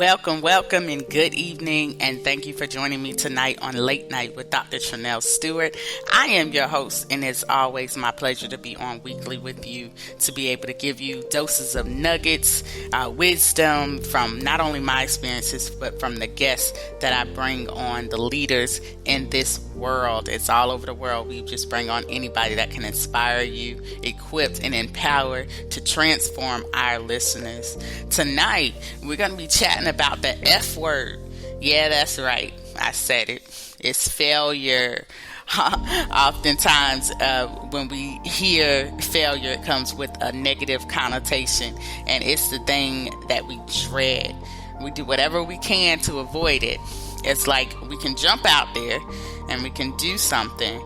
Welcome, and good evening, and thank you for joining me tonight on Late Night with Dr. Tranell Steward. I am your host, and it's always my pleasure to be on weekly with you to be able to give you doses of nuggets, wisdom from not only my experiences, but from the guests that I bring on, the leaders in this world. It's all over the world. We just bring on anybody that can inspire you, equip, and empower to transform our listeners. Tonight, we're going to be chatting about the F word. Yeah, that's right. I said it. It's failure. Oftentimes, when we hear failure, it comes with a negative connotation, and it's the thing that we dread. We do whatever we can to avoid it. It's like we can jump out there and we can do something,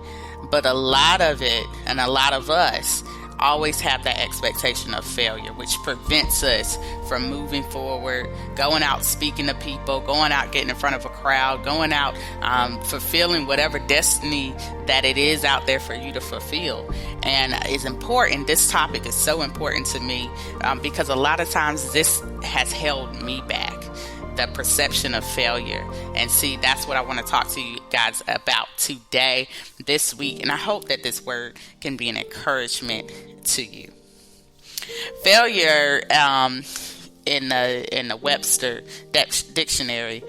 but a lot of it and a lot of us always have that expectation of failure, which prevents us from moving forward, going out speaking to people, going out getting in front of a crowd, going out fulfilling whatever destiny that it is out there for you to fulfill. And it's important. This topic is so important to me because a lot of times this has held me back. The perception of failure. And see, that's what I want to talk to you guys about today, this week. And I hope that this word can be an encouragement to you. Failure in the Webster dictionary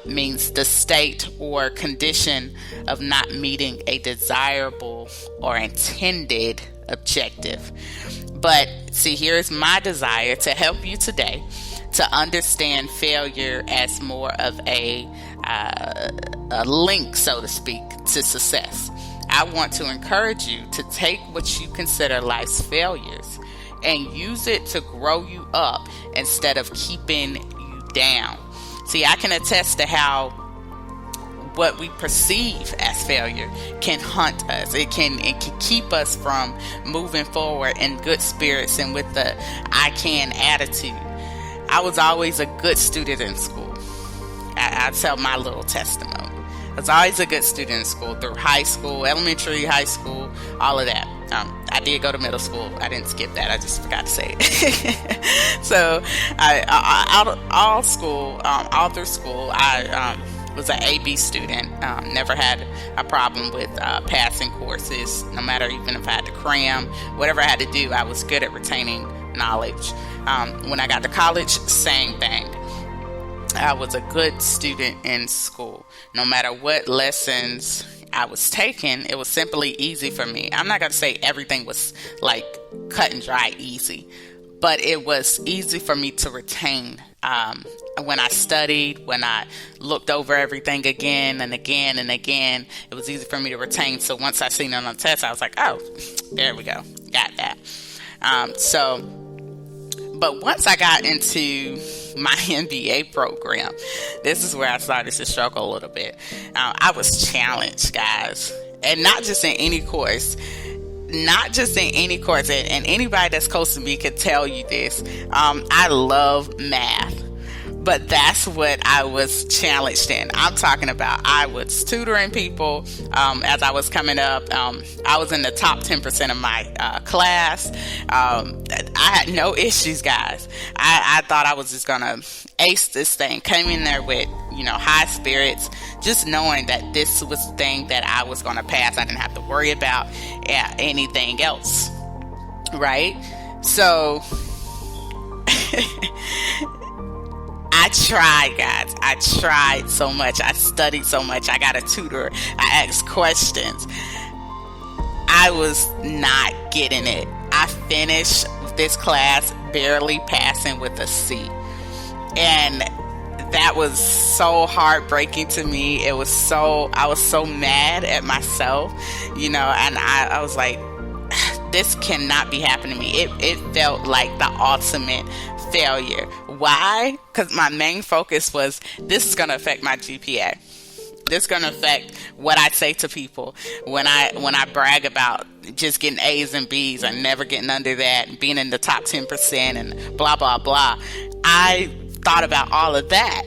means the state or condition of not meeting a desirable or intended objective. But see, here's my desire to help you today to understand failure as more of a link, so to speak, to success. I want to encourage you to take what you consider life's failures and use it to grow you up instead of keeping you down. See, I can attest to how what we perceive as failure can haunt us. It can keep us from moving forward in good spirits and with the I can attitude. I was always a good student in school. I tell my little testimony. I was always a good student in school through high school, elementary, high school, all of that. I did go to middle school. I didn't skip that. I just forgot to say it. So, all through school, I was an AB student. Never had a problem with passing courses, no matter even if I had to cram. Whatever I had to do, I was good at retaining knowledge. When I got to college, same thing. I was a good student in school. No matter what lessons I was taking, it was simply easy for me. I'm not going to say everything was like cut and dry easy, but it was easy for me to retain. When I studied, when I looked over everything again and again and again, it was easy for me to retain. So once I seen it on the test, I was like, oh, there we go. Got that. But once I got into my MBA program, this is where I started to struggle a little bit. I was challenged, guys, and not just in any course. And anybody that's close to me could tell you this. I love math. But that's what I was challenged in. I'm talking about I was tutoring people as I was coming up. I was in the top 10% of my class. I had no issues, guys. I thought I was just going to ace this thing. Came in there with, high spirits, just knowing that this was the thing that I was going to pass. I didn't have to worry about anything else. Right? So I tried, guys. I tried so much. I studied so much. I got a tutor. I asked questions. I was not getting it. I finished this class barely passing with a C. And that was so heartbreaking to me. I was so mad at myself, and I was like, this cannot be happening to me. It felt like the ultimate failure. Why? Because my main focus was, this is going to affect my GPA. This is going to affect what I say to people when I brag about just getting A's and B's and never getting under that and being in the top 10% and blah, blah, blah. I thought about all of that.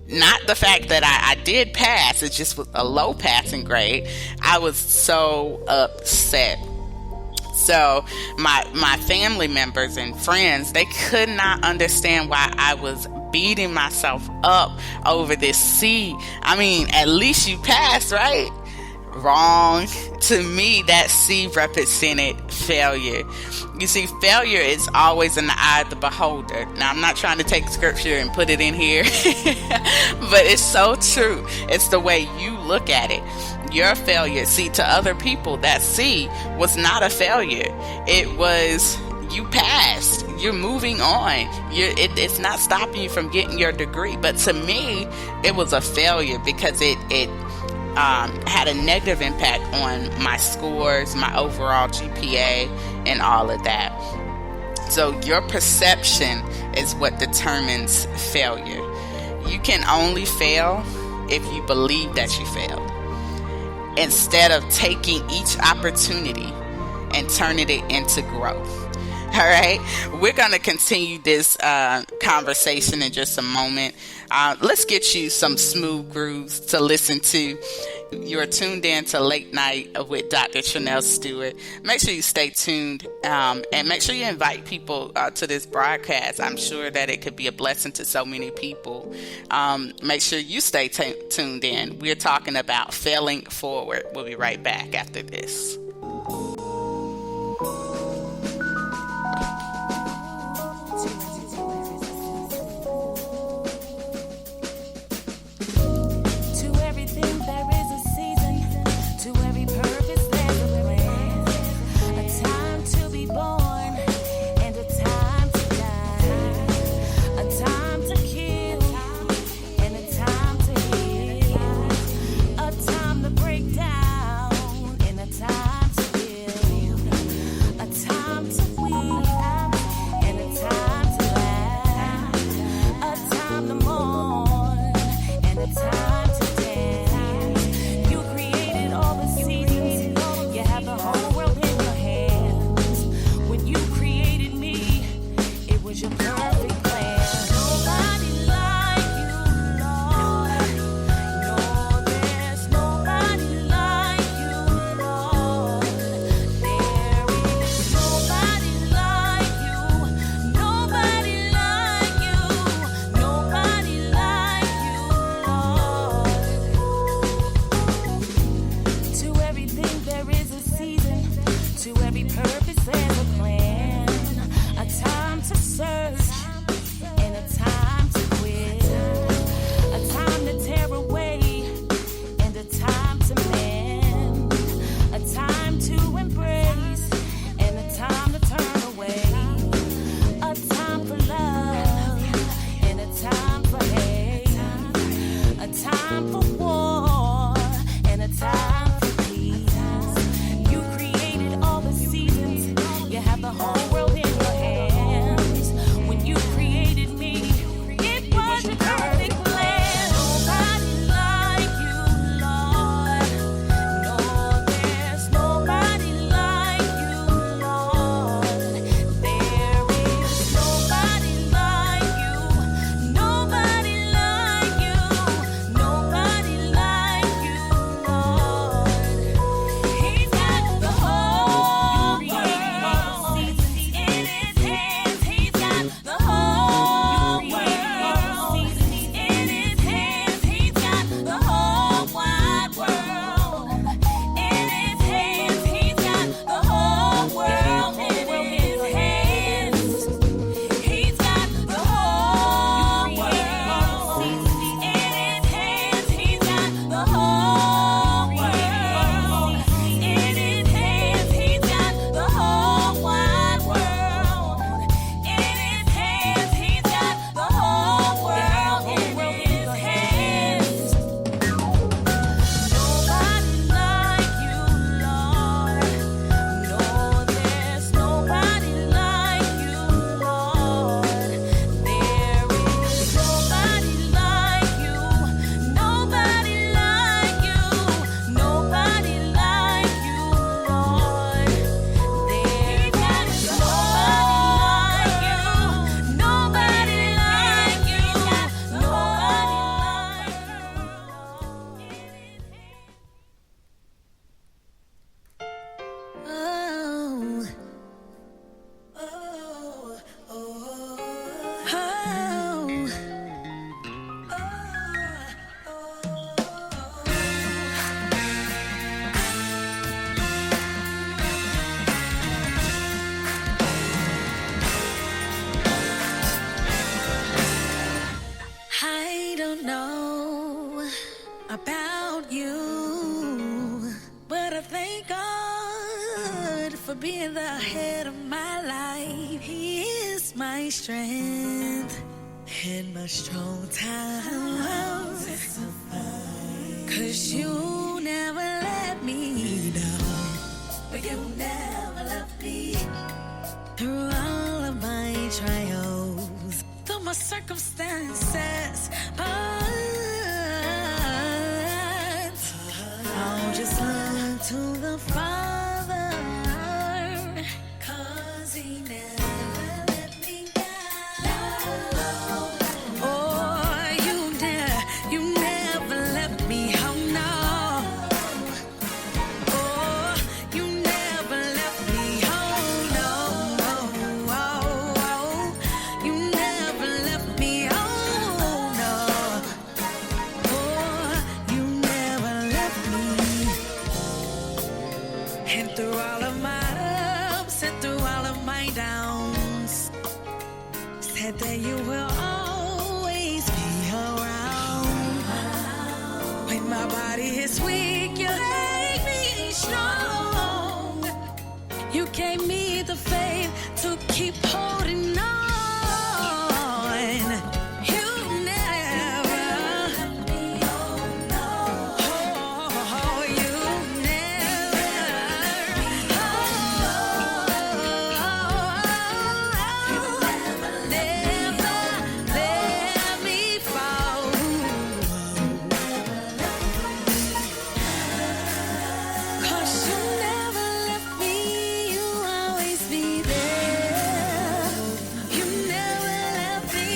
Not the fact that I did pass, it just was a low passing grade. I was so upset. So my family members and friends, they could not understand why I was beating myself up over this C. I mean, at least you passed, right? Wrong. To me, that C represented failure. You see, failure is always in the eye of the beholder. Now, I'm not trying to take scripture and put it in here, but it's so true. It's the way you look at it. Your failure, see, to other people, that C was not a failure. It was, you passed. You're moving on. It's not stopping you from getting your degree. But to me, it was a failure because it had a negative impact on my scores, my overall GPA, and all of that. So your perception is what determines failure. You can only fail if you believe that you failed, instead of taking each opportunity and turning it into growth. All right, we're going to continue this conversation in just a moment. Let's get you some smooth grooves to listen to. You're tuned in to Late Night with Dr. Tranell Steward. Make sure you stay tuned and make sure you invite people to this broadcast. I'm sure that it could be a blessing to so many people. Make sure you stay tuned in. We're talking about failing forward. We'll be right back after this. Break down in a time for being the head of my life. He is my strength in my strong times. 'Cause you never let me down. But you never left me through all of my trials, through my circumstances. I'll just look to the Father, 'cause He never let me down. Oh, you never left me. Oh no. Oh, you never left me. Oh no. You never left me. Oh no. Oh, you never left me. And through all of my ups and through all of my downs, said that you will always be around. When my body is weak, you make me strong. You gave me the faith to keep holding on. You never let me. Oh no. Oh, you never let me. Never let me fall. 'Cause you never left me, you always be there. You never left me,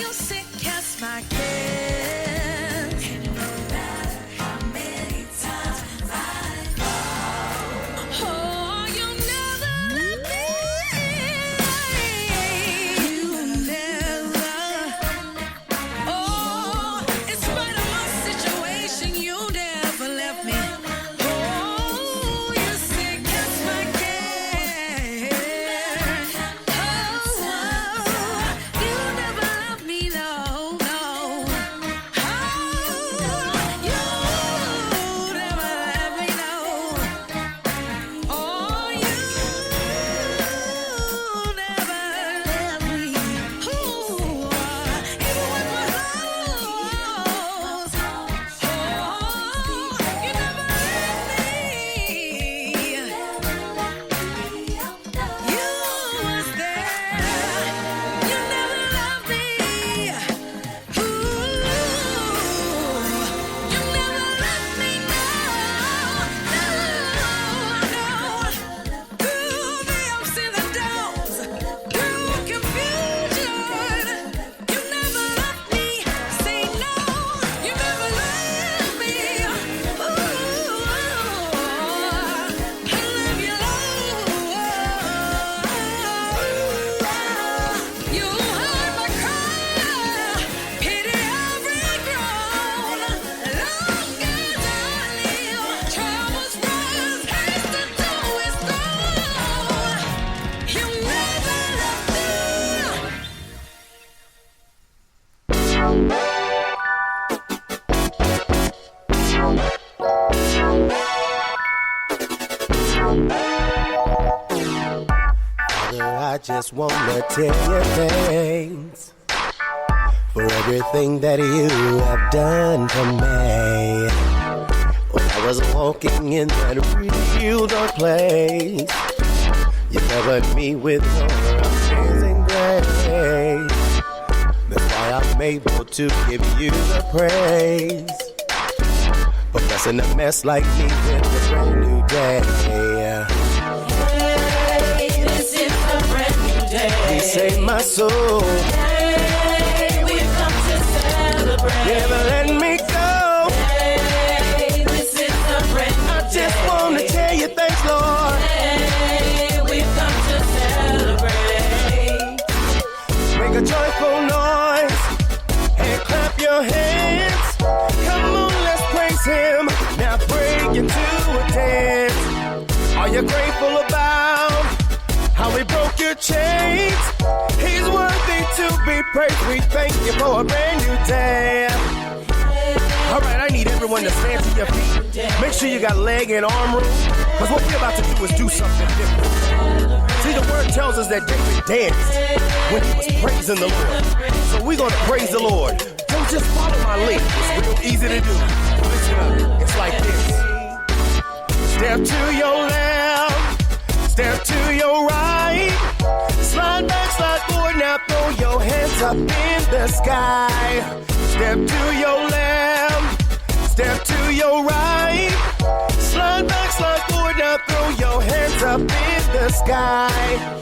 you sit cast my cares. No matter how many times I fall. Oh, you never left me. You never. Oh, in spite of my situation, you never left me. Oh, you sit against my care. Oh, you never left me, no, no. Oh, you never left me, no. Oh, you never left me. Ooh, even when my lows. Oh, you never left me. You was there. You never left me. Ooh, you never left me. No, no, no. Through the ups and the downs, through confusion, you never left me. Say no, you never left me. Ooh, I love you, Lord. You heard my cry, pity every groan. Long as I live, troubles rise, haste to its throne. You never left me. Father, I just wanna tell you thanks for everything that you have done for me. When I was walking in that real dark place, you covered me with your amazing grace. That's why I'm able to give you the praise for blessing a mess like me with a brand new day. This is a brand new day. He saved my soul, Hey, we've come to celebrate. never let me go. Hey, this is a brand new I just wanna tell you thanks, Lord. day. We've come to celebrate. Make a joyful noise and clap your hands. Come on, let's praise Him. Now break into a dance. Are you grateful about how He broke your chains? He's worthy to be praised. We thank you for a brand new day. All right, I need everyone to stand to your feet. Make sure you got leg and arm room, because what we're about to do is do something different. See, the word tells us that David danced when he was praising the Lord. So we're going to praise the Lord. Don't just follow my lead. It's real easy to do. Listen up. It's like this. Step to your left. Step to your right. Slide back, slide forward. Now throw your hands up in the sky. Step to your left. Step to your right. Slide back, slide forward. Now throw your hands up in the sky.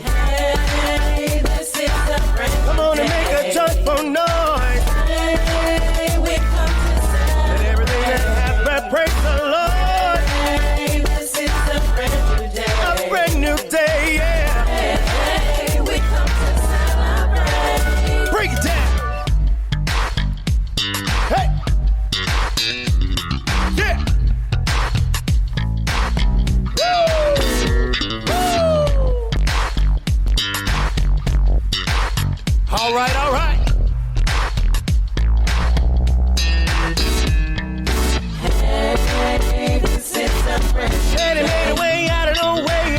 Hey, this is the break. Come on and make a joyful noise. Hey, we come to celebrate. Let everything that has breath praise the Lord. Hey, this is a brand new day. A brand new day, yeah. Hey, we come to celebrate. Break it down. Hey. Yeah. Woo. Woo. All right, all right. Hey, this is a brand new And it made a way out of no way.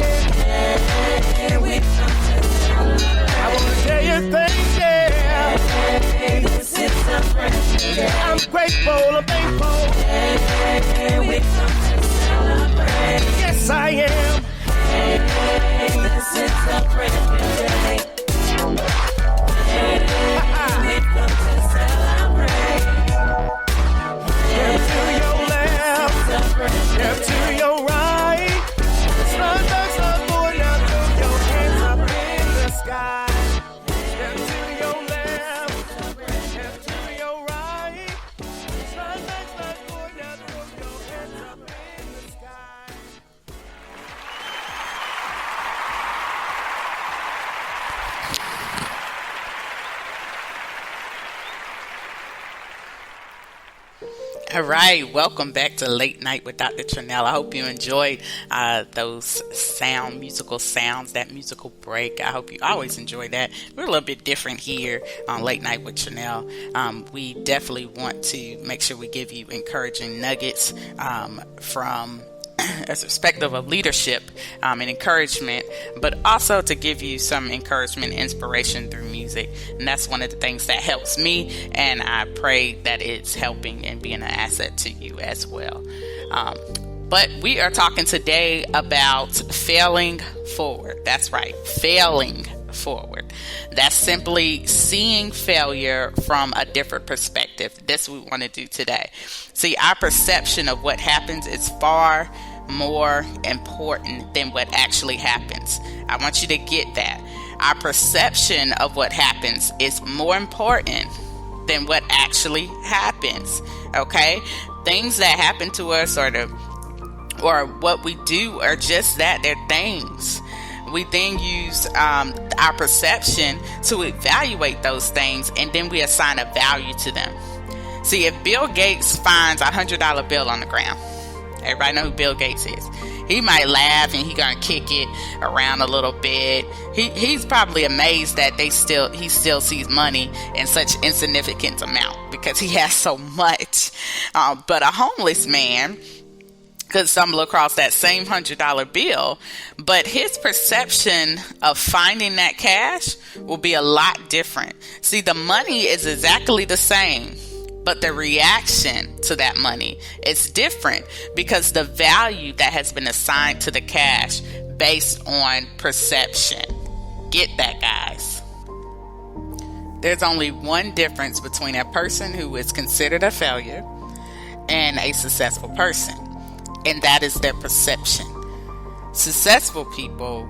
day. We come to celebrate. I want to tell you thanks, yeah. Hey, this is a brand new day. I'm grateful, I'm thankful. Hey, we come to celebrate. Yes, I am. Hey, this is a brand new day. Hey, we come to celebrate. Step to your left, step to your right. Slide back, slide forward, now throw your hands up in the sky. Step to your left, step to your right. Slide back, slide forward, now throw your hands up in the sky. All right, welcome back to Late Night with Dr. Tranell. I hope you enjoyed those musical sounds, that musical break. I hope you always enjoy that. We're a little bit different here on Late Night with Tranell. We definitely want to make sure we give you encouraging nuggets from as perspective of leadership and encouragement, but also to give you some encouragement, inspiration through music. And that's one of the things that helps me, and I pray that it's helping and being an asset to you as well. But we are talking today about failing forward. That's right, failing forward. That's simply seeing failure from a different perspective. That's what we want to do today. See, our perception of what happens is far more important than what actually happens. I want you to get that. Our perception of what happens is more important than what actually happens. Okay? Things that happen to us or what we do are just that. They're things. We then use our perception to evaluate those things, and then we assign a value to them. See, if Bill Gates finds a $100 bill on the ground, everybody know who Bill Gates is. He might laugh and he gonna kick it around a little bit. He's probably amazed that he still sees money in such insignificant amount because he has so much. But a homeless man could stumble across that same $100 bill, but his perception of finding that cash will be a lot different. See, the money is exactly the same, but the reaction to that money is different because the value that has been assigned to the cash based on perception. Get that, guys. There's only one difference between a person who is considered a failure and a successful person, and that is their perception. Successful people,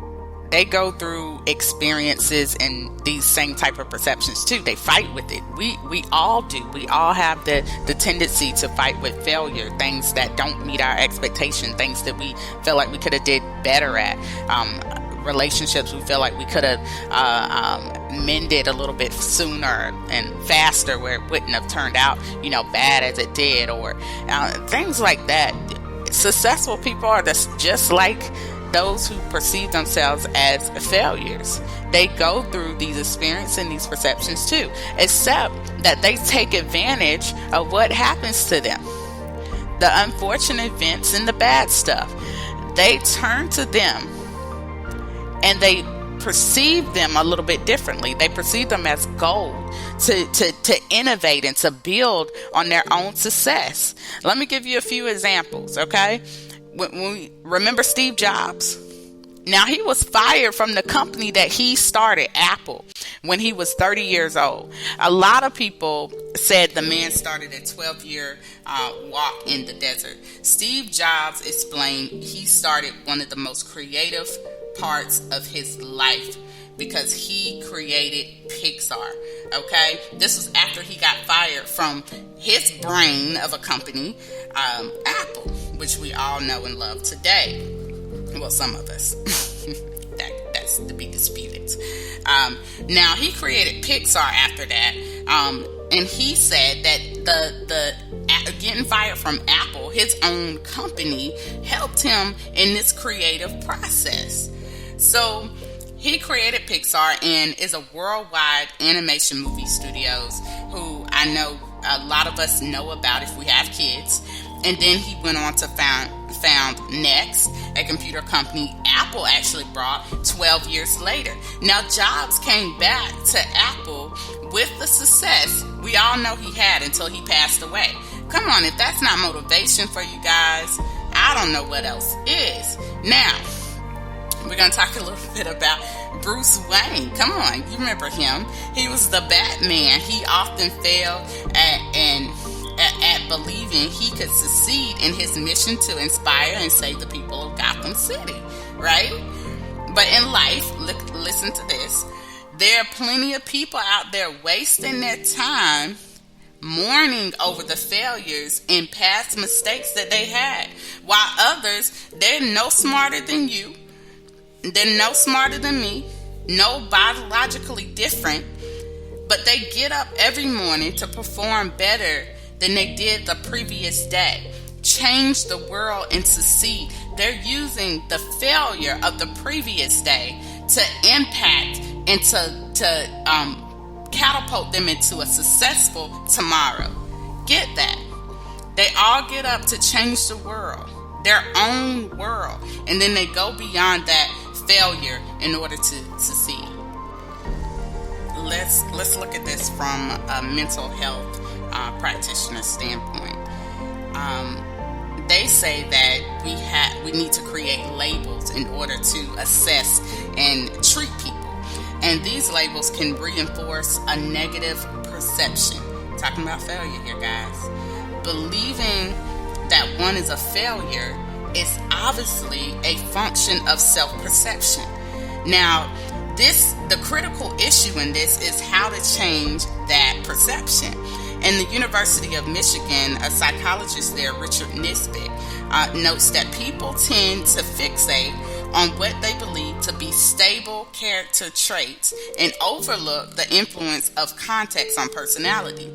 they go through experiences and these same type of perceptions too. They fight with it. We all do. We all have the tendency to fight with failure, things that don't meet our expectation, things that we feel like we could have did better at, relationships we feel like we could have mended a little bit sooner and faster, where it wouldn't have turned out, bad as it did, or things like that. Successful people are just like those who perceive themselves as failures. They go through these experiences and these perceptions too, except that they take advantage of what happens to them. The unfortunate events and the bad stuff. They turn to them and they perceive them a little bit differently. They perceive them as gold to innovate and to build on their own success. Let me give you a few examples, okay? When we remember Steve Jobs. Now, he was fired from the company that he started, Apple, when he was 30 years old. A lot of people said the man started a 12-year walk in the desert. Steve Jobs explained he started one of the most creative parts of his life because he created Pixar, okay? This was after he got fired from his brain of a company, Apple, which we all know and love today. Well, some of us. That's to be disputed. Now, he created Pixar after that, and he said that the getting fired from Apple, his own company, helped him in this creative process. So he created Pixar and is a worldwide animation movie studios who I know a lot of us know about if we have kids. And then he went on to found Next, a computer company Apple actually brought 12 years later. Now, Jobs came back to Apple with the success we all know he had until he passed away. Come on, if that's not motivation for you guys, I don't know what else is. Now, we're going to talk a little bit about Bruce Wayne. Come on, you remember him. He was the Batman. He often failed at believing he could succeed in his mission to inspire and save the people of Gotham City, right? But in life, listen to this. There are plenty of people out there wasting their time mourning over the failures and past mistakes that they had, while others, they're no smarter than you. They're no smarter than me, no biologically different, but they get up every morning to perform better than they did the previous day, change the world and succeed. They're using the failure of the previous day to impact and to catapult them into a successful tomorrow. Get that? They all get up to change the world, their own world, and then they go beyond that failure in order to succeed. Let's look at this from a mental health practitioner standpoint. They say that we need to create labels in order to assess and treat people, and these labels can reinforce a negative perception. Talking about failure here, guys. Believing that one is a failure is obviously a function of self-perception. Now, the critical issue in this is how to change that perception. In the University of Michigan, a psychologist there, Richard Nisbet, notes that people tend to fixate on what they believe to be stable character traits and overlook the influence of context on personality.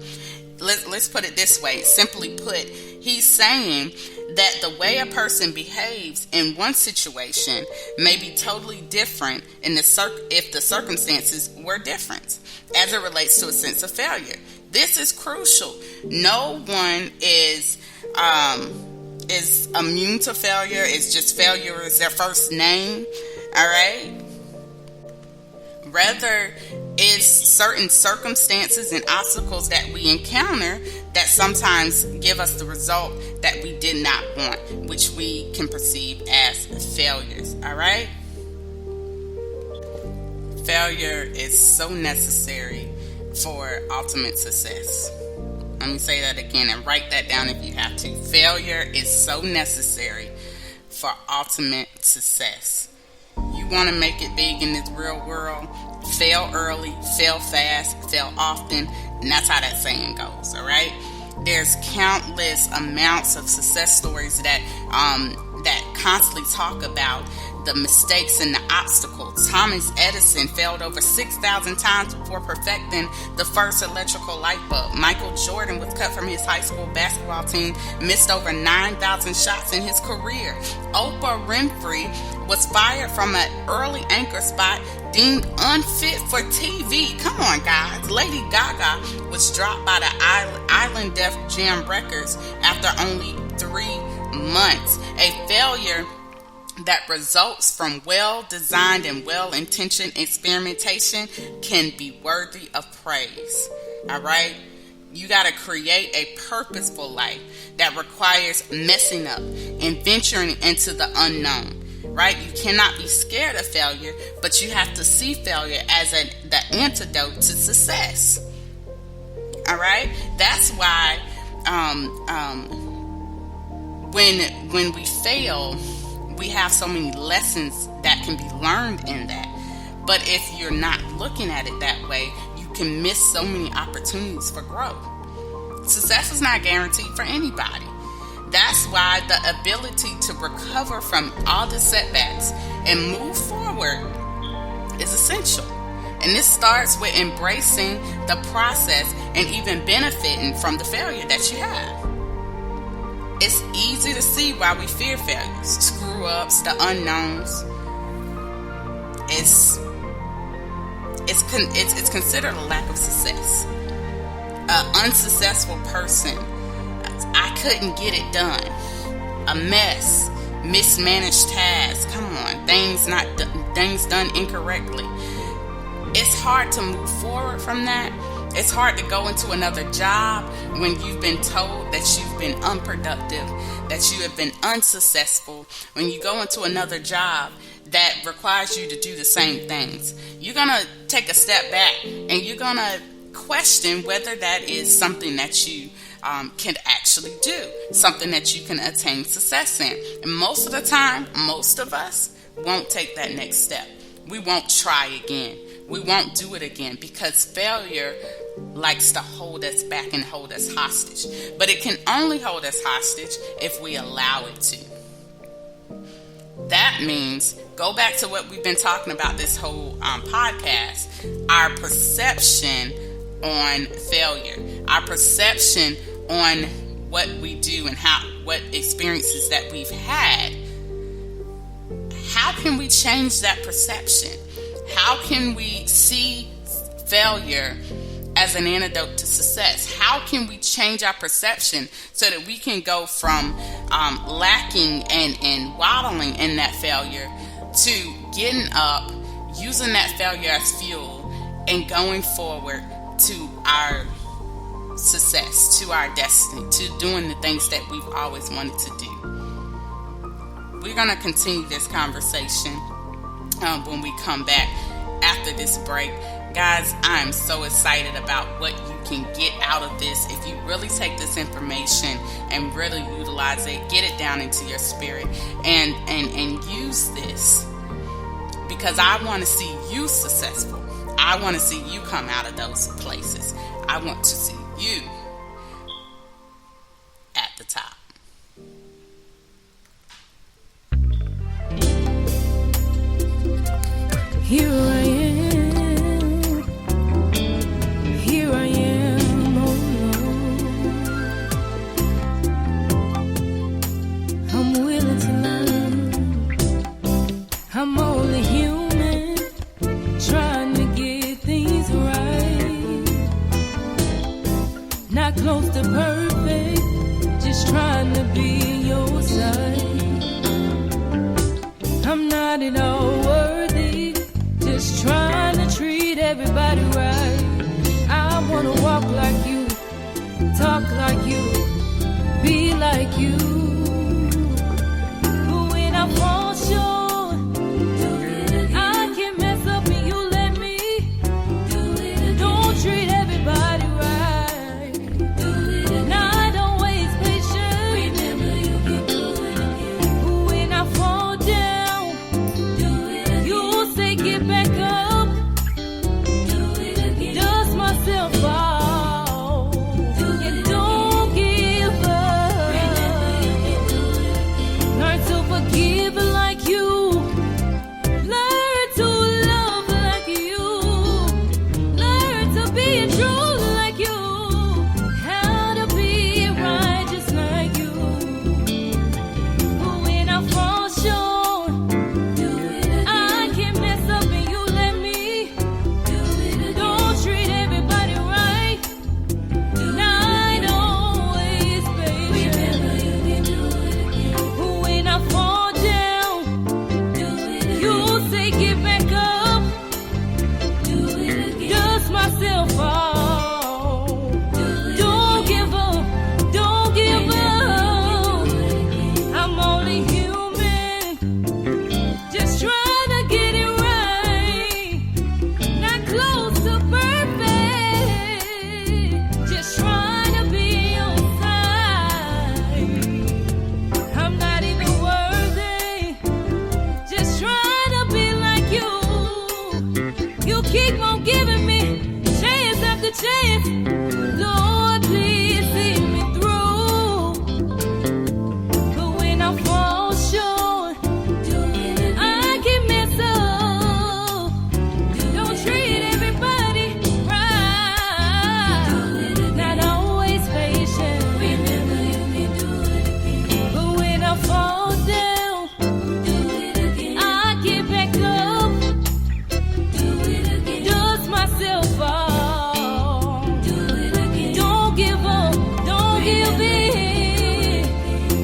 Let's put it this way. Simply put, he's saying that the way a person behaves in one situation may be totally different if the circumstances were different as it relates to a sense of failure. This is crucial. No one is immune to failure. It's just failure is their first name. All right. Rather, it's certain circumstances and obstacles that we encounter that sometimes give us the result that we did not want, which we can perceive as failures. All right. Failure is so necessary for ultimate success. Let me say that again and write that down if you have to. Failure is so necessary for ultimate success. You want to make it big in this real world, fail early, fail fast, fail often, and that's how that saying goes, all right? There's countless amounts of success stories that constantly talk about the mistakes and the obstacles. Thomas Edison failed over 6,000 times before perfecting the first electrical light bulb. Michael Jordan was cut from his high school basketball team, missed over 9,000 shots in his career. Oprah Winfrey was fired from an early anchor spot, deemed unfit for TV. Come on, guys. Lady Gaga was dropped by the Island Def Jam Records after only 3 months. A failure that results from well-designed and well-intentioned experimentation can be worthy of praise. All right? You got to create a purposeful life that requires messing up and venturing into the unknown. Right? You cannot be scared of failure, but you have to see failure as the antidote to success. All right? That's why when we fail, we have so many lessons that can be learned in that. But if you're not looking at it that way, you can miss so many opportunities for growth. Success is not guaranteed for anybody. That's why the ability to recover from all the setbacks and move forward is essential. And this starts with embracing the process and even benefiting from the failure that you have. It's easy to see why we fear failures, screw-ups, the unknowns. It's considered a lack of success. An unsuccessful person, I couldn't get it done. A mess, mismanaged tasks. Come on, things done incorrectly. It's hard to move forward from that. It's hard to go into another job when you've been told that you've been unproductive, that you have been unsuccessful. When you go into another job that requires you to do the same things, you're going to take a step back and you're going to question whether that is something that you can actually do, something that you can attain success in. And most of the time, most of us won't take that next step. We won't try again. We won't do it again because failure likes to hold us back and hold us hostage. But it can only hold us hostage if we allow it to. That means, go back to what we've been talking about this whole podcast, our perception on failure, our perception on what we do and what experiences that we've had. How can we change that perception? How can we see failure as an antidote to success? How can we change our perception so that we can go from lacking and waddling in that failure to getting up, using that failure as fuel, and going forward to our success, to our destiny, to doing the things that we've always wanted to do? We're going to continue this conversation when we come back after this break. Guys, I'm so excited about what you can get out of this if you really take this information and really utilize it, get it down into your spirit, and use this, because I want to see you successful. I want to see you come out of those places. I want to see you at the top. Here I am, here I am, oh Lord. I'm willing to learn. I'm only human, trying to get things right. Not close to perfect, just trying to be in your side. I'm not at all worthy, just trying to treat everybody right. I wanna walk like you, talk like you, be like you. But when I fall short, I can mess up and you let me. Don't treat everybody right. Nah, don't waste patience. Remember, you can do it again. When I fall down, chance. Lord, please see me through. But when I fall short, I can mess up. Don't treat everybody right. Not always patient. But when I fall down, I get back up. Dust myself off. Don't give up. Don't give in.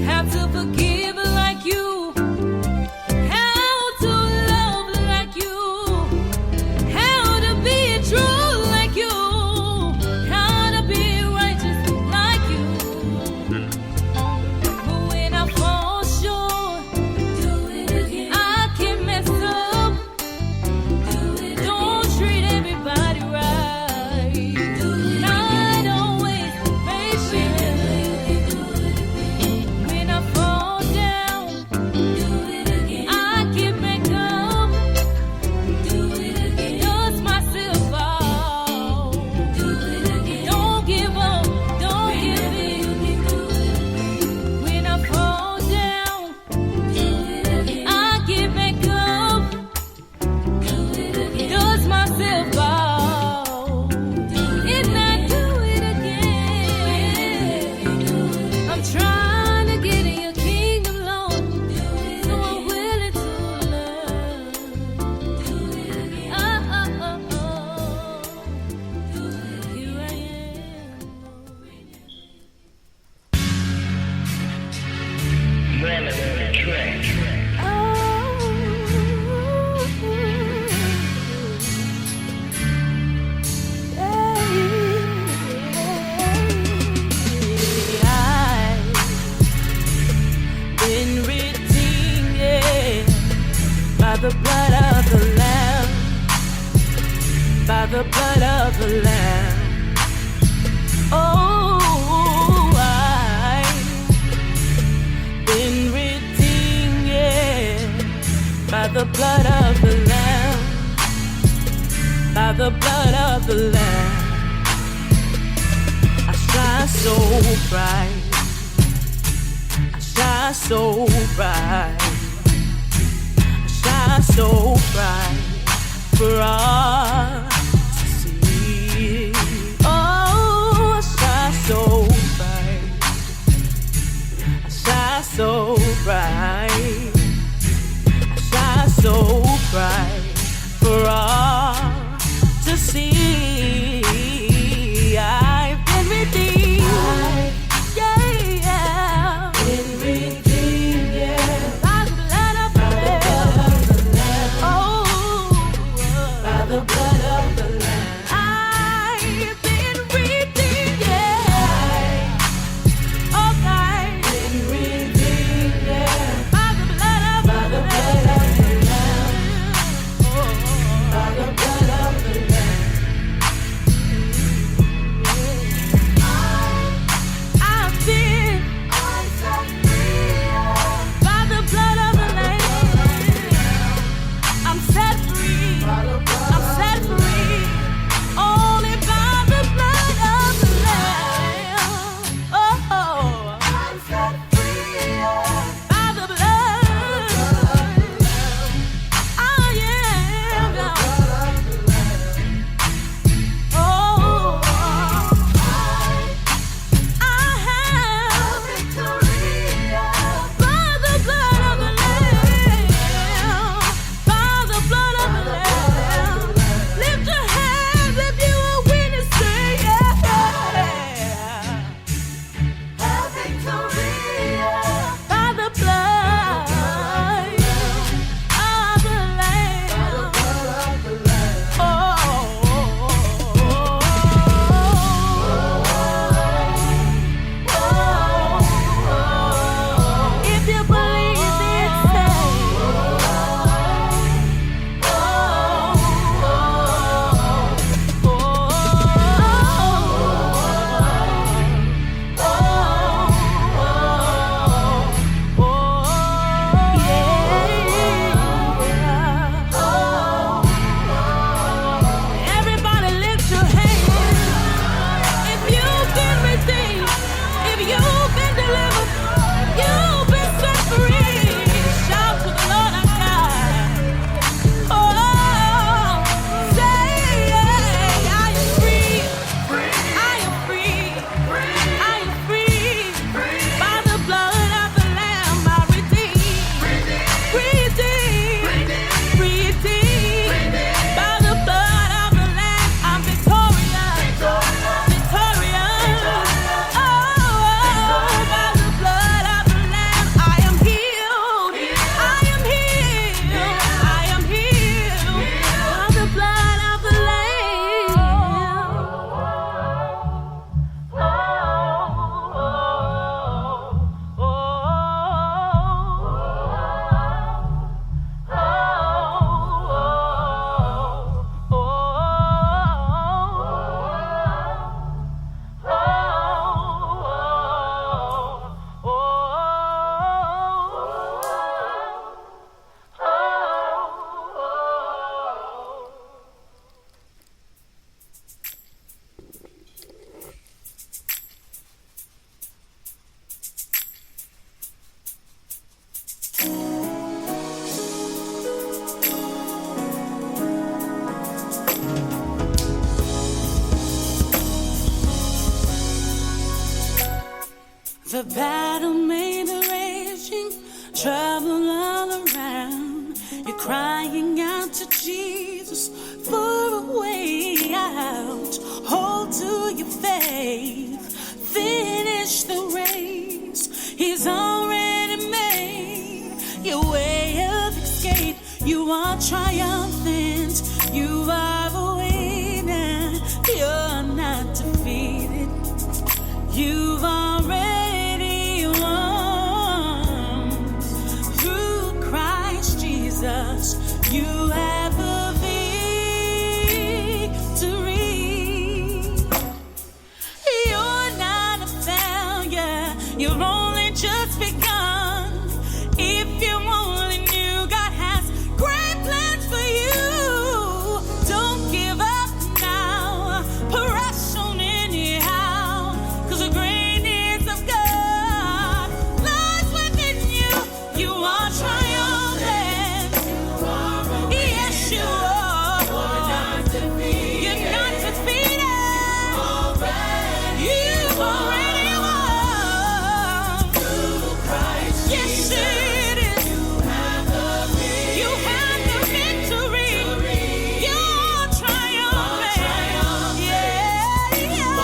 How to forgive like you. How to love like you. How to be true like you. How to be righteous like you. But when I fall short, I can mess up. Don't treat everybody right. Not always patient. When I fall down, I get back up. Dust myself off. Don't give up. Don't give in. When I fall down, I get back up. Dust myself off. And I do it again. I'm trying to get in your kingdom, Lord. So I'm willing to learn. Here I been redeemed, yeah, by the blood of the Lamb, by the blood of the Lamb. Oh, I've been redeemed, yeah, by the blood of the Lamb, by the blood of the Lamb. I shine so bright, I shine so bright, I shine so bright for all to see. Oh, I shine so bright, I shine so bright, I shine so bright for all to see. I've been redeemed. Yeah. Been redeemed, yeah. By the blood of the Lamb. Oh, by crying out to Jesus for a way out. Hold to your faith, finish the race. He's already made your way of escape. You are triumphant, you are a winner. You're not defeated, you've already won. Through Christ Jesus, you have the victory. You're not a failure, you've only just begun. If you only knew God has great plans for you, don't give up now, press on anyhow, 'cause the greatness of God lies within you. You are triumphant, yes you are. You're not defeated, you've already won. Through Christ yes it is. You have the victory. You're triumphant. Yeah, yeah. You're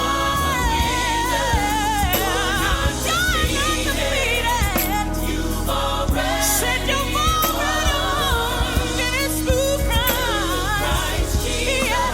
not defeated. Said you've already won. And it's through Christ. Yeah.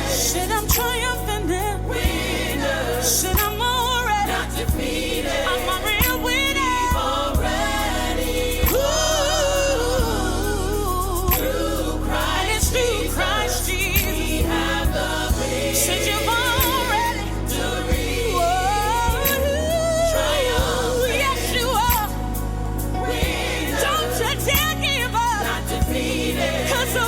Said I'm triumphant and winner. Said I'm already not defeated. I'm a real winner. Through Christ. And it's through Christ Jesus. We have the victory. Said you've already triumph. Yes you are. Winner. Don't you dare give up. Not defeated. 'Cause we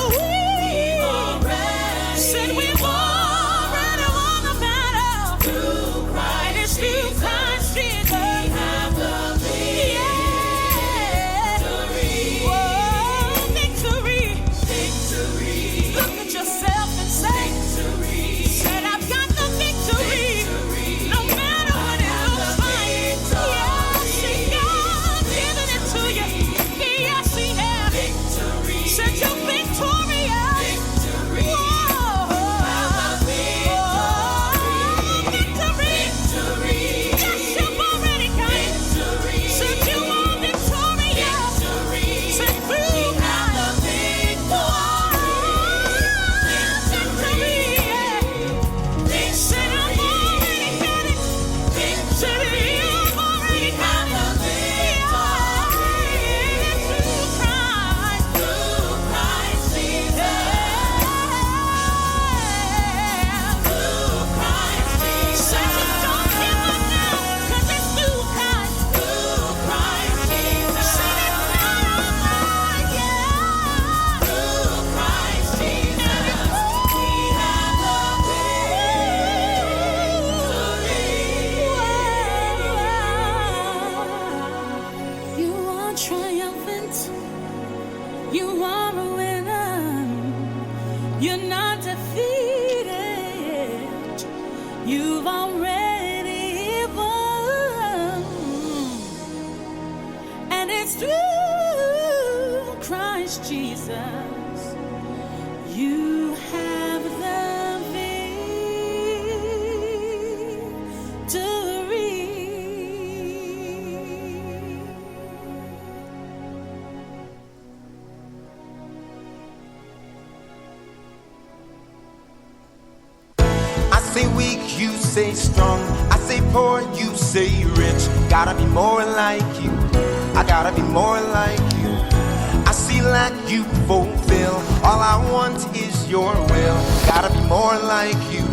said we've already won the battle. Through Christ. And it's through Christ Jesus. We have the victory. Whoa, victory. Look at yourself and say, victory. Said I've got the victory. No matter what it looks like. Yes, God's giving it to you. Yes, He has. Said you're victorious. You are triumphant. You are a winner. You're not defeated. You've already won. And it's through Christ Jesus. You have the victory. I say weak, you say say strong. I say poor, you say rich. Gotta be more like you. I gotta be more like you. I see lack, you fulfill. All I want is your will. Gotta be more like you.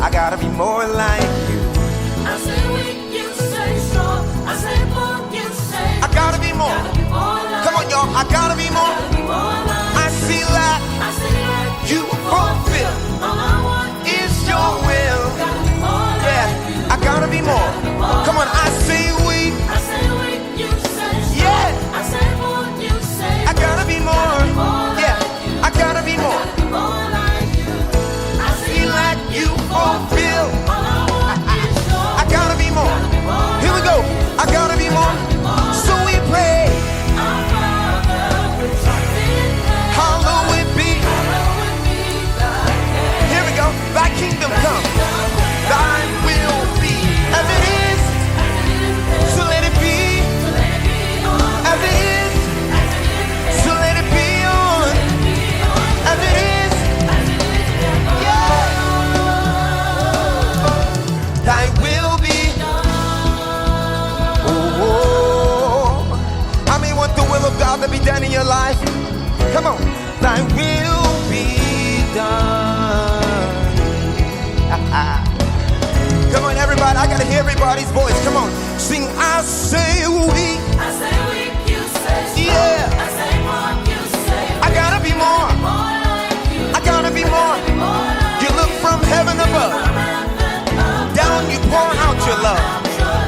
I gotta be more like you. I say weak, you say strong. I say poor, you say I gotta be more. Come on, y'all. I gotta be more. I see lack, you fulfill. All I want is your will. Yeah, I gotta be more. Come on, I say weak. you say Yeah, I say poor, you say I gotta be more. Yeah, I gotta be more. more like you. I See like you fulfill. all I want is your I gotta be more. Here we go. I gotta be more. So we pray. Our Father, which art in heaven, Hallowed be. hallowed be thy name. Here we go. Thy kingdom come. Thy will be. As it is. So let it be. As it is. So let it be on. As it is. Yeah. Thy will be. Oh. I mean, want the will of God to be done in your life? Come on. Thy will be done. Come on, everybody. I gotta hear everybody's voice. Come on. Sing, I say we. I say weak, you say strong. Yeah. I say poor, you say I gotta be more. more like you. I gotta be more. You look from heaven above. Down you pour out your love.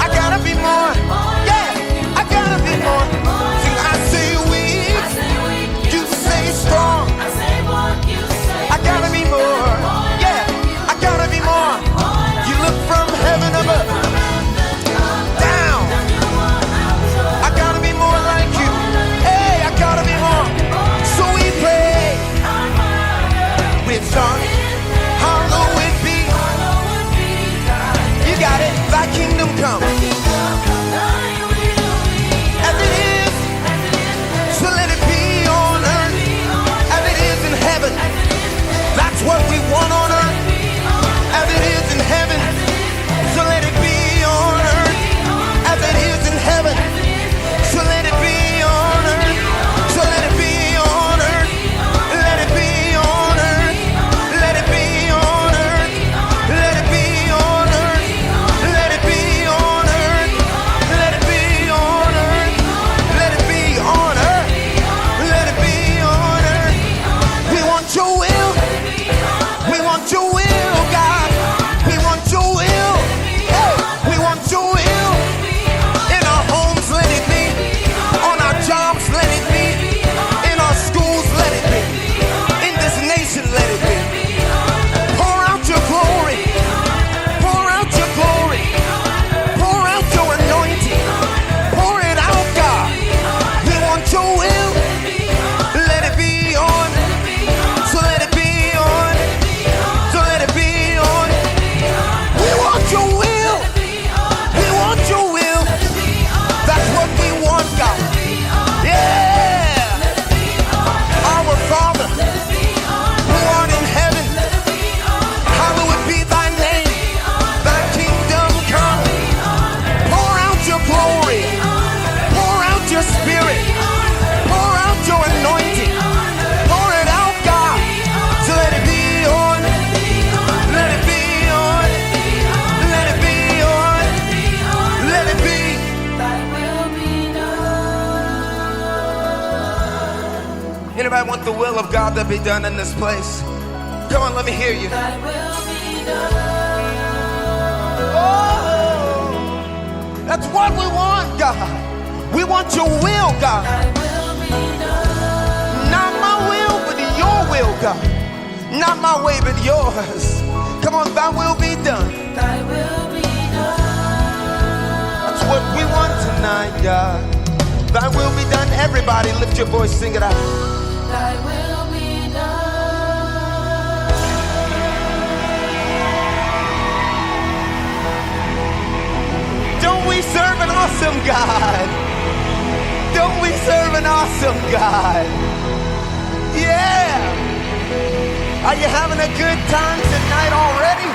I gotta be more. Yeah. I gotta be more. Sing, I say we. I say weak, You say strong. I say poor, you say I gotta be more. Yeah. I gotta be more. You look from heaven above. Down. I gotta be more like you. Hey, I gotta be more. So we pray. With song. Hallowed be. You got it. Thy kingdom come. As it is. So let it be on earth. As it is in heaven. That's what we want on earth. As it is in heaven. So let it be on earth. As it is in heaven. So let it be on earth. So let it be on earth. Let it be on earth. Let it be on earth. Let it be on earth. Let it be on earth. Let it be on earth. Let it be on earth. Let it be on earth. We want your will. We want your will, God. We want your will. Hey, we want your will. In our homes, let it be. On our jobs, let it be. In our schools, let it be. In this nation, let it be. Pour out your glory. Pour out your glory. Pour out your anointing. Pour it out, God. We want your will. Let it be on. So let it be on. So let it be on. We want your will. We want your will. That's what we want, God. Yeah. Our Father, who art in heaven, hallowed be thy name. Thy kingdom come. Pour out your glory. Pour out your spirit. Pour out your anointing. Pour it out, God. So let it be on. Let it be on. Let it be on. Let it be. Thy will be done. Anybody want the will of God to be done in this place? Come on, let me hear you. Thy will be done. Oh, that's what we want, God. We want your will, God. Thy will be done. Not my will, but your will, God. Not my way, but yours. Come on, thy will be done. Thy will be done. That's what we want tonight, God. Thy will be done. Everybody lift your voice, sing it out. Thy will be done. Don't we serve an awesome God? Don't we serve an awesome God? Yeah. Are you having a good time tonight already?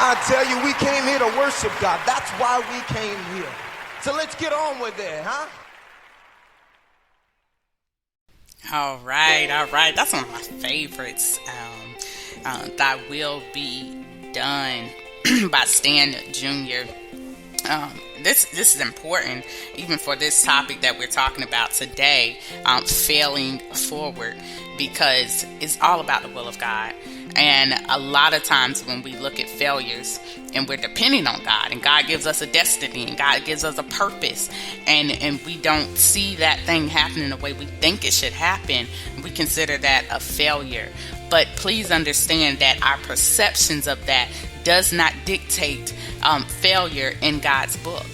I tell you, we came here to worship God. That's why we came here. So let's get on with it, huh? All right. That's one of my favorites. Thy Will Be Done by Stan Jr. This is important even for this topic that we're talking about today, failing forward, because it's all about the will of God. And a lot of times when we look at failures and we're depending on God, and God gives us a destiny and God gives us a purpose, and we don't see that thing happening the way we think it should happen, we consider that a failure. But please understand that our perceptions of that does not dictate failure in God's book.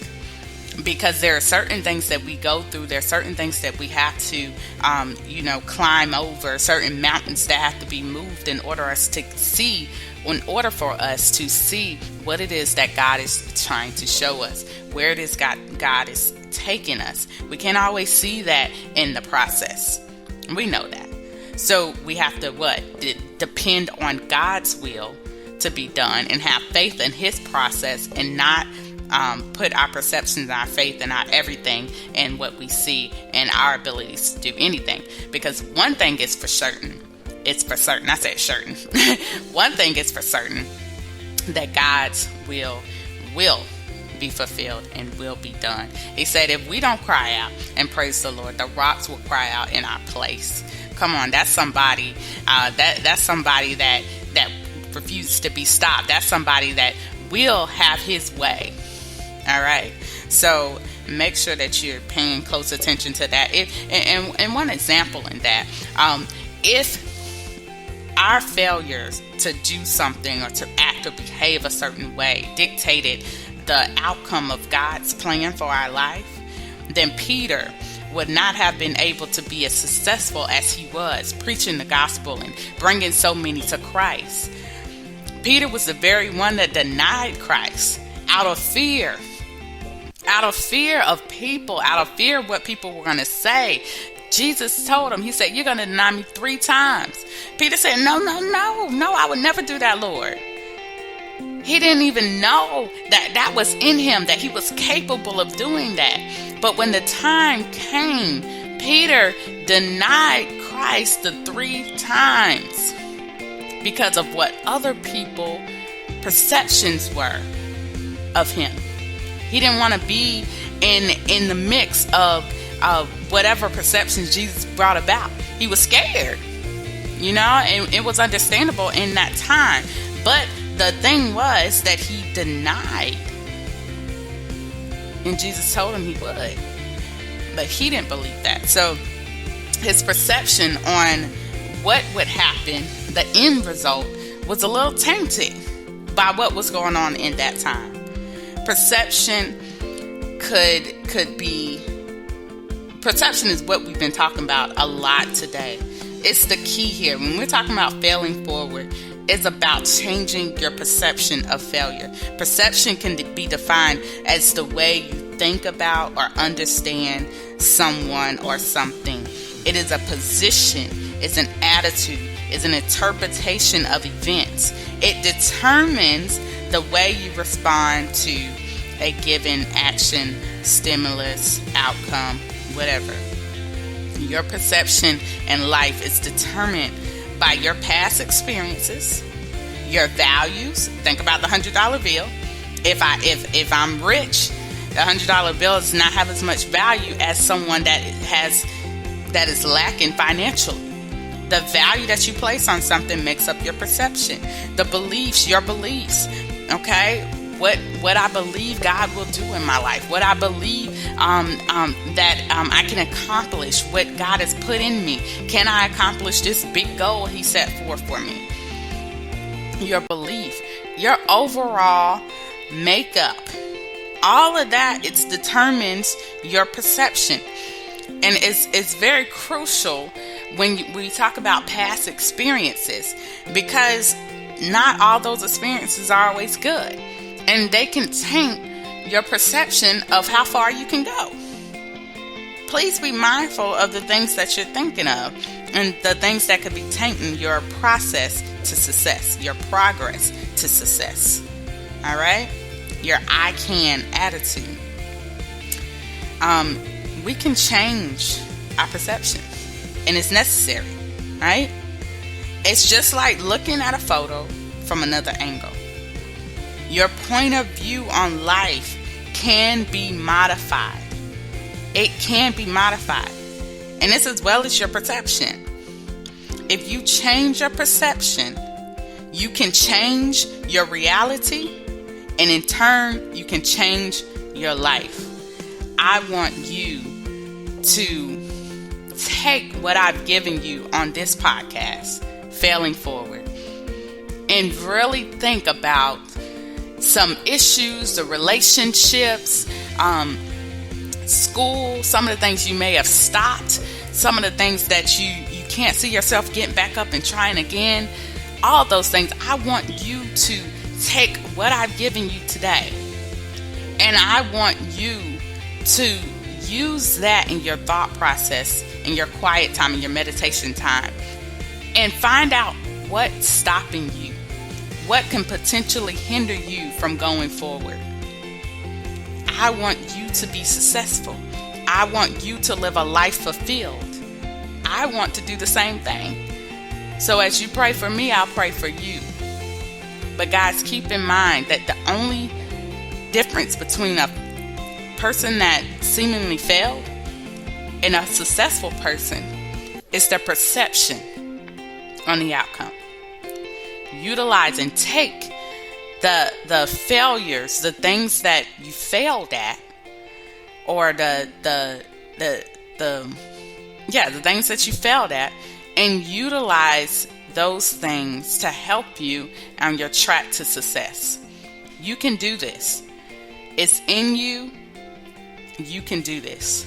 Because there are certain things that we go through, there are certain things that we have to, climb over, certain mountains that have to be moved in order for us to see what it is that God is trying to show us, where it is God is taking us. We can't always see that in the process. We know that. So we have to depend on God's will to be done and have faith in His process, and not put our perceptions, our faith, and our everything in what we see and our abilities to do anything. Because one thing is for certain. I said certain. One thing is for certain, that God's will be fulfilled and will be done. He said if we don't cry out and praise the Lord, the rocks will cry out in our place. Come on, that's somebody that's somebody that refuses to be stopped. That's somebody that will have His way. All right. So make sure that you're paying close attention to that. And one example in that, if our failures to do something or to act or behave a certain way dictated the outcome of God's plan for our life, then Peter would not have been able to be as successful as he was preaching the gospel and bringing so many to Christ. Peter was the very one that denied Christ out of fear of people, out of fear of what people were going to say. Jesus told him, He said, you're going to deny me 3 times. Peter said, no, I would never do that, Lord. He didn't even know that was in him, that he was capable of doing that. But when the time came, Peter denied Christ the 3 times because of what other people perceptions were of him. He didn't want to be in the mix of whatever perceptions Jesus brought about. He was scared, and it was understandable in that time. But the thing was that he denied, and Jesus told him he would, but he didn't believe that. So his perception on what would happen, the end result, was a little tainted by what was going on in that time. Perception perception is what we've been talking about a lot today. It's the key here. When we're talking about failing forward, it's about changing your perception of failure. Perception can be defined as the way you think about or understand someone or something. It is a position, it's an attitude, it's an interpretation of events. It determines the way you respond to a given action, stimulus, outcome, whatever. Your perception in life is determined by your past experiences, your values. Think about the $100 bill. If I'm rich, the $100 bill does not have as much value as someone that is lacking financially. The value that you place on something makes up your perception. The beliefs, your beliefs. Okay, what I believe God will do in my life, what I believe that I can accomplish, what God has put in me. Can I accomplish this big goal He set forth for me? Your belief, your overall makeup, all of that, it determines your perception. And it's very crucial when we talk about past experiences, because not all those experiences are always good, and they can taint your perception of how far you can go. Please be mindful of the things that you're thinking of and the things that could be tainting your process to success, your progress to success. All right? Your I can attitude. We can change our perception, and it's necessary, right? It's just like looking at a photo from another angle. Your point of view on life can be modified. It can be modified. And this as well as your perception. If you change your perception, you can change your reality, and in turn, you can change your life. I want you to take what I've given you on this podcast, Failing Forward, and really think about some issues, the relationships, school, some of the things you may have stopped, some of the things that you can't see yourself getting back up and trying again. All those things. I want you to take what I've given you today, and I want you to use that in your thought process, in your quiet time, in your meditation time, and find out what's stopping you, what can potentially hinder you from going forward. I want you to be successful. I want you to live a life fulfilled. I want to do the same thing. So as you pray for me, I'll pray for you. But guys, keep in mind that the only difference between a person that seemingly failed and a successful person is their perception on the outcome. Utilize and take the failures, the things that you failed at, or the things that you failed at, and utilize those things to help you on your track to success. You can do this. It's in you. You can do this.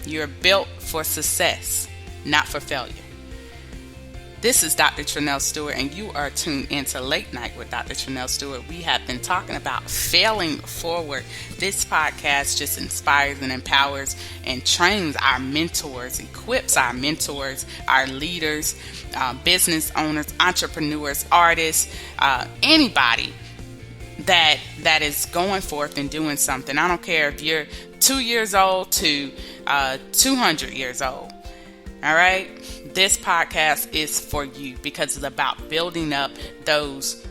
You're built for success, not for failure. This is Dr. Tranell Steward, and you are tuned into Late Night with Dr. Tranell Steward. We have been talking about failing forward. This podcast just inspires and empowers and trains our mentors, equips our mentors, our leaders, business owners, entrepreneurs, artists, anybody that is going forth and doing something. I don't care if you're 2 years old to 200 years old. All right? This podcast is for you because it's about building up those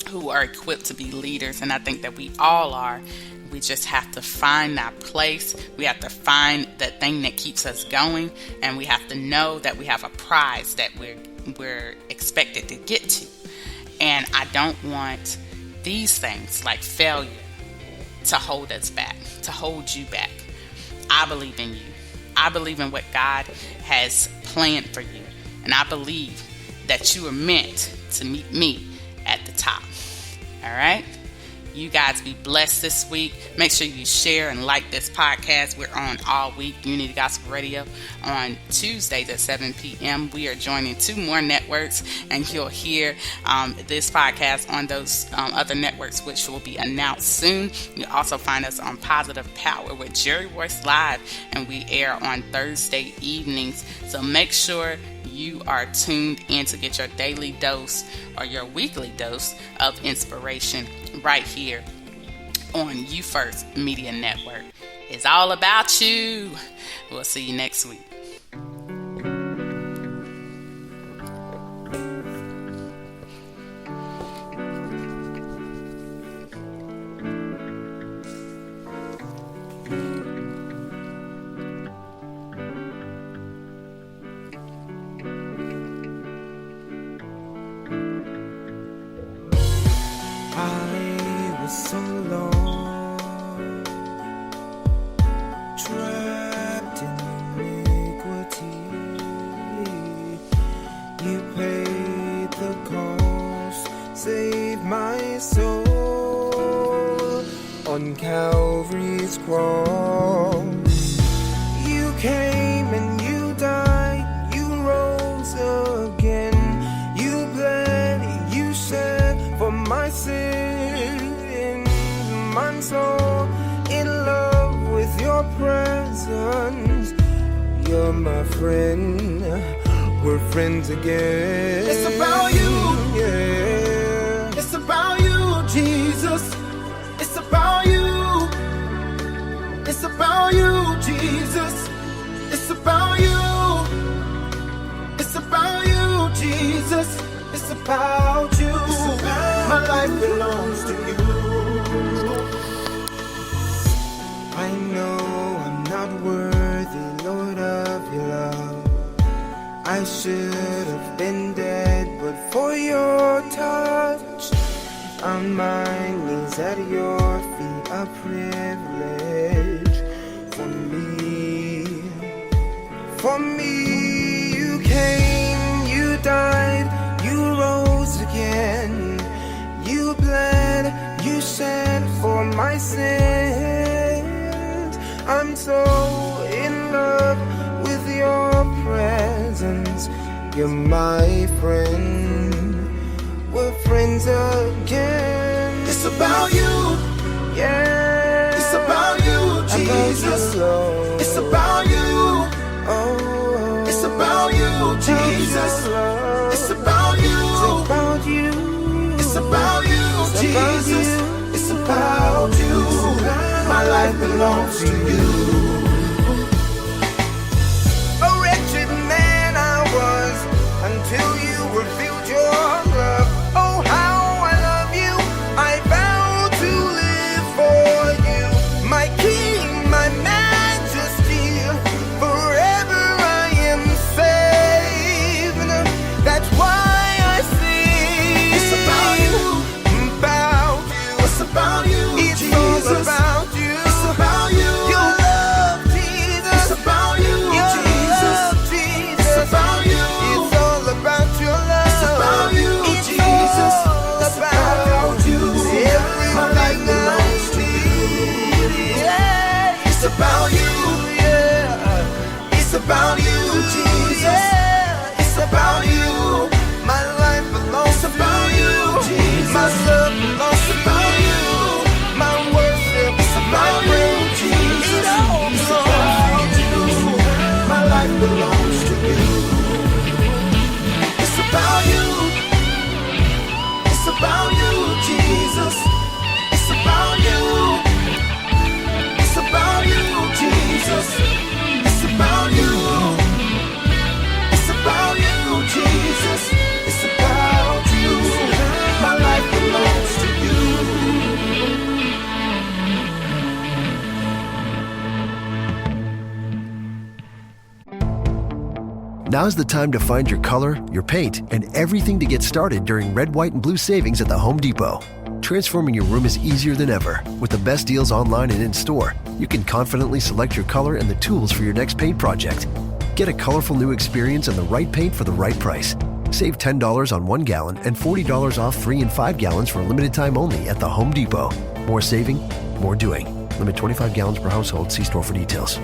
who are equipped to be leaders. And I think that we all are. We just have to find that place. We have to find the thing that keeps us going. And we have to know that we have a prize that we're expected to get to. And I don't want these things like failure to hold us back, to hold you back. I believe in you. I believe in what God has planned for you. And I believe that you are meant to meet me at the top. All right? You guys be blessed this week. Make sure you share and like this podcast. We're on all week. Unity Gospel Radio on Tuesdays at 7 p.m. We are joining 2 more networks, and you'll hear this podcast on those other networks, which will be announced soon. You'll also find us on Positive Power with Jerry Royce Live, and we air on Thursday evenings. So make sure you are tuned in to get your daily dose or your weekly dose of inspiration right here on You First Media Network. It's all about you. We'll see you next week. So long, trapped in iniquity, you paid the cost, saved my soul on Calvary's cross. You came and you died, you rose again, you bled, you shed for my sin. I'm so in love with your presence. You're my friend. We're friends again. It's about you. Yeah. It's about you, Jesus. It's about you, Jesus. It's about you. It's about you, Jesus. It's about you. My life belongs to you. I know I'm not worthy, Lord, of your love. I should have been dead, but for your touch, on my knees at your feet, a privilege for me. For me, you came, you died, you rose again. You bled, you shed for my sins. I'm so in love with your presence. You're my friend. We're friends again. It's about you. Yeah. It's about you, Jesus. It's about you. Oh. It's about you, Jesus. It's about you. It's about you. It's about you, Jesus. It's about you. My life belongs to you. A wretched man I was until you revealed your love. Oh, how I love you. I vow to live for you. My King, my Majesty. Forever I am saved. That's why I sing. It's about you. About you. It's about you, it's Jesus. All about you. It's about you. Your love, Jesus. It's about you, your Jesus. Love, Jesus. It's about you. It's all about your love. It's about you, it's Jesus. It's about you. My life belongs to you. Yeah. It's about you. Yeah. It's about you, Jesus. Yeah. It's about you. My life belongs to you, Jesus. My love belongs to you. My worship is about you, Jesus. It all belongs to you. My life belongs to you. It's about you. It's about you, Jesus. It's about you. It's about you, Jesus. It's about you. It's about you, Jesus. It's about you. My life belongs to you. Now's the time to find your color, your paint, and everything to get started during red, white, and blue savings at the Home Depot. Transforming your room is easier than ever. With the best deals online and in-store, you can confidently select your color and the tools for your next paint project. Get a colorful new experience and the right paint for the right price. Save $10 on 1 gallon and $40 off 3 and 5 gallons for a limited time only at the Home Depot. More saving, more doing. Limit 25 gallons per household. See store for details.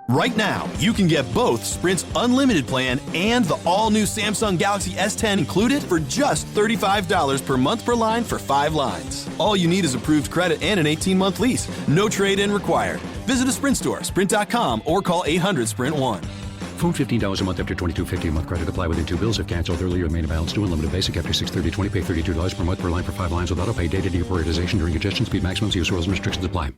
Right now, you can get both Sprint's unlimited plan and the all-new Samsung Galaxy S10 included for just $35 per month per line for 5 lines. All you need is approved credit and an 18-month lease. No trade-in required. Visit a Sprint store, sprint.com, or call 800-SPRINT-1. Phone $15 a month after $22.50 a month. Credit apply within 2 bills. If canceled earlier, main balance due. Unlimited basic after 6/30/20. Pay $32 per month per line for 5 lines with auto pay. Data deprioritization during congestion. Speed maximums. Use rules and restrictions apply.